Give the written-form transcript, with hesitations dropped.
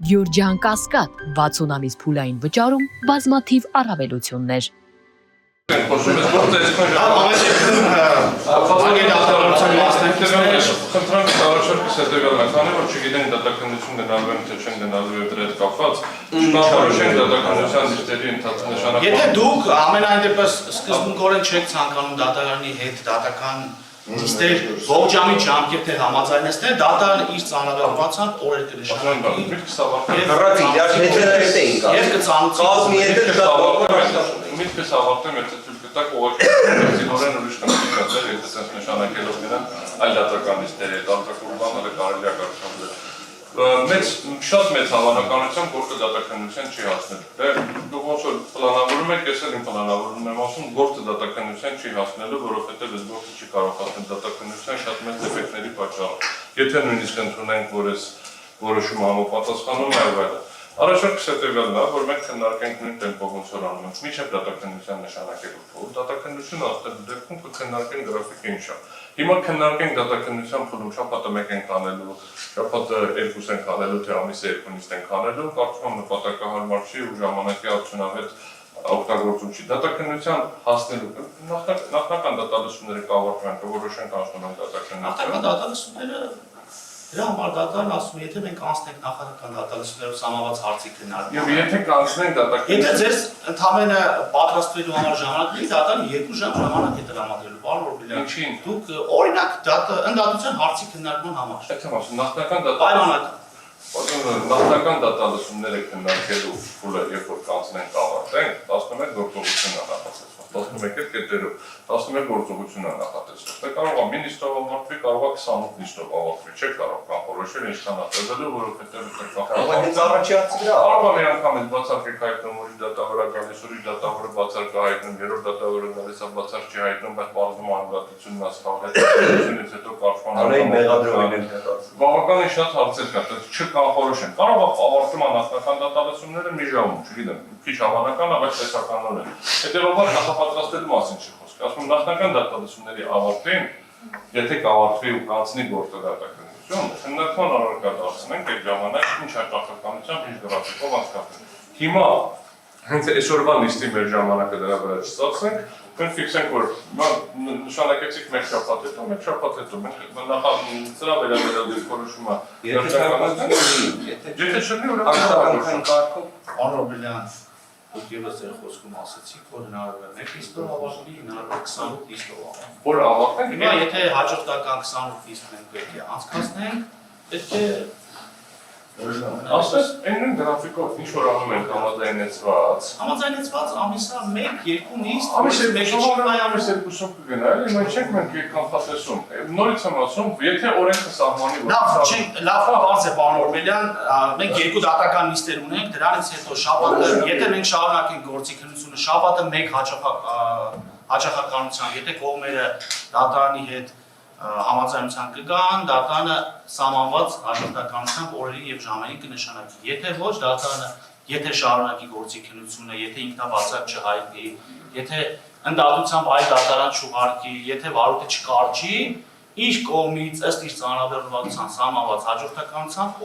Գյուրջան Կասկադ 60 ամիս փուլային վճարում բազմաթիվ առավելություններ։ Եթե դուք ամենայն դեպս սկզբունքորեն չեք ցանկանում դատարանի հետ դատական նիստեր ողջամի ժամկետներ համաձայնեցնել, դատարանը իր ծանրաբեռնվածությամբ օրեր կնշանակի եւ Միտքս ավարտեմ, եթե ցույց կտակ ուղղակի նորեն ուրիշ կոմունիկացիա, եթե sense նշանակելով նրան այլ դատական նիստերի հետ արտակուրբանը կարելի է կարգավորել։ Շատ մեծ հավանականությամբ գործը դատականության չի հասնել։ Դու ոնց որ պլանավորում եք, ես էլ իմ պլանավորումն եմ ասում, գործը դատականության չի հասնելու, որովհետև այս գործը չի կարող հասնել դատականության շատ մեծ դեֆեկտների պատճառով։ Եթե նույնիսկ ընդունենք, որ այս որոշումը համապատասխանում է այլ Առաջարկս հետևյալն է, որ մենք քննարկենք նույն տեմպով ոնց որ անում ենք, մինչև դատականության նշանակելու փուլ, դատականությունը ասելու դեպքում կքննարկենք գրաֆիկը ինչ է։ Հիմա քննարկենք դատականության փուլում շաբաթը 1 ենք անելու, շաբաթը 2 ենք անելու, թե ամիսը 2 նիստ ենք անելու, կարծում եմ նպատակահարմար չի ու ժամանակի արդյունավետ օգտագործում չի։ Դատականության հասնելու նախնական դատալսումները կավարտվեն, կորոշենք անցնում են դատականության։ Նախնական դատալսումները Դրա համար դատարան ասում է, եթե մենք անցնենք նախնական դատալսումներով սահմանված հարցի քննարկմանը։ Եվ եթե կանցնենք դատականության։ Եթե ձեզ ընդամենը պատրաստվելու համար ժամանակ ունի, դատարանը 2 ժամ ժամանակ է տրամադրելու, պարոն Օրբելյան։ Ինչի՞ն։ Դուք օրինակ ընդդատության հարցի քննարկման համար։ Եթե ասում նախնական դատալսումները քննարկելու փուլը, երբ որ կանցնենք ավարտենք, 11 գործողություն է նախատեսված, 11 կետերով, 11 գործողություն է նախատեսված։ Դա կարող է մի նիստով ավարտվի, կարող է 28 նիստով ավարտվի, չէ՞ կարող կանխորոշել ինչքան է տևելու, որովհետև կարող է հենց առաջի հարցը դրա։ Կարող է մի անգամ այս բացառք հայտնում, ուրիշ դատավորը գալիս, ուրիշ դատավորը բացառք հայտնում, երրորդ դատավորը գալիս, բացառք չի հայտնում, բայց բարձրում անդատությունն է սխալ, հետո հետո կարծում Անային մեղադրողին են կատարվում։ Բավականին շատ հարցեր կա, չկանխորոշեն։ Կարող է ավարտում նախնական դատալսումները մի ժամում, չգիտեմ, քիչ հավանական է, բայց տեսականորեն։ Հետևաբար նախապատրաստելու մասին չի խոսքը։ Ասում եմ նախնական դատալսումների ավարտին, եթե կավարտվի ու կանցնի գործը դատականություն, քննարկման առարկա դարձնենք այդ ժամանակ ինչ հաճախականությամբ, ինչ գրաֆիկով անցկացնենք։ Հիմա հենց այսօրվա նիստի մեր ժամանակը դրա վրա չստացնենք, մենք ֆիքսենք, որ նշանակեցիք մեկ շաբաթ հետո, մենք սրա վերաբերյալ դիրքորոշումը Եթե չլինի, ուրեմն Պարոն Օրբելյան, դուք ևս ձեր խոսքում ասացիք, որ հնարավոր է 1 նիստով ավարտվի, հնարավոր է 28 նիստով ավարտվի։ Որ ավարտենք, Հիմա եթե հաջորդական 28 նիստ մենք պետք է անցկացնենք, պետք է ասես այն գրաֆիկով ինչ որ անում ենք համաձայնեցված։ Համաձայնեցված ամիսը 1-2 նիստ, Ամիսը 2 կգնա, էլի մենք չենք մենք կանխատեսում։ Նորից եմ ասում, եթե օրենքը սահմանի Լավ բարձ է պարոն Օրբելյան, մենք 2 դատական նիստեր ունենք, դրանից հետո շաբաթը, եթե մենք շարունակենք գործի քննությունը, շաբաթը 1 հաճախականությամբ, եթե կողմերը դատարանի հետ համաձայնության կգան, դատարանը սահմանված հաջորդականությամբ օրերին եւ ժամերին կնշանակի։ Եթե ոչ, դատարանը եթե շարունակի գործի քննությունը, եթե ինքնաբացակ չհայտնի, եթե ընդդատությամբ այլ դատարան չուղարկի, եթե վարույթը չկարճի, իր կողմից ըստ իր ծանրաբեռնվածության սահմանված հաջորդականությամբ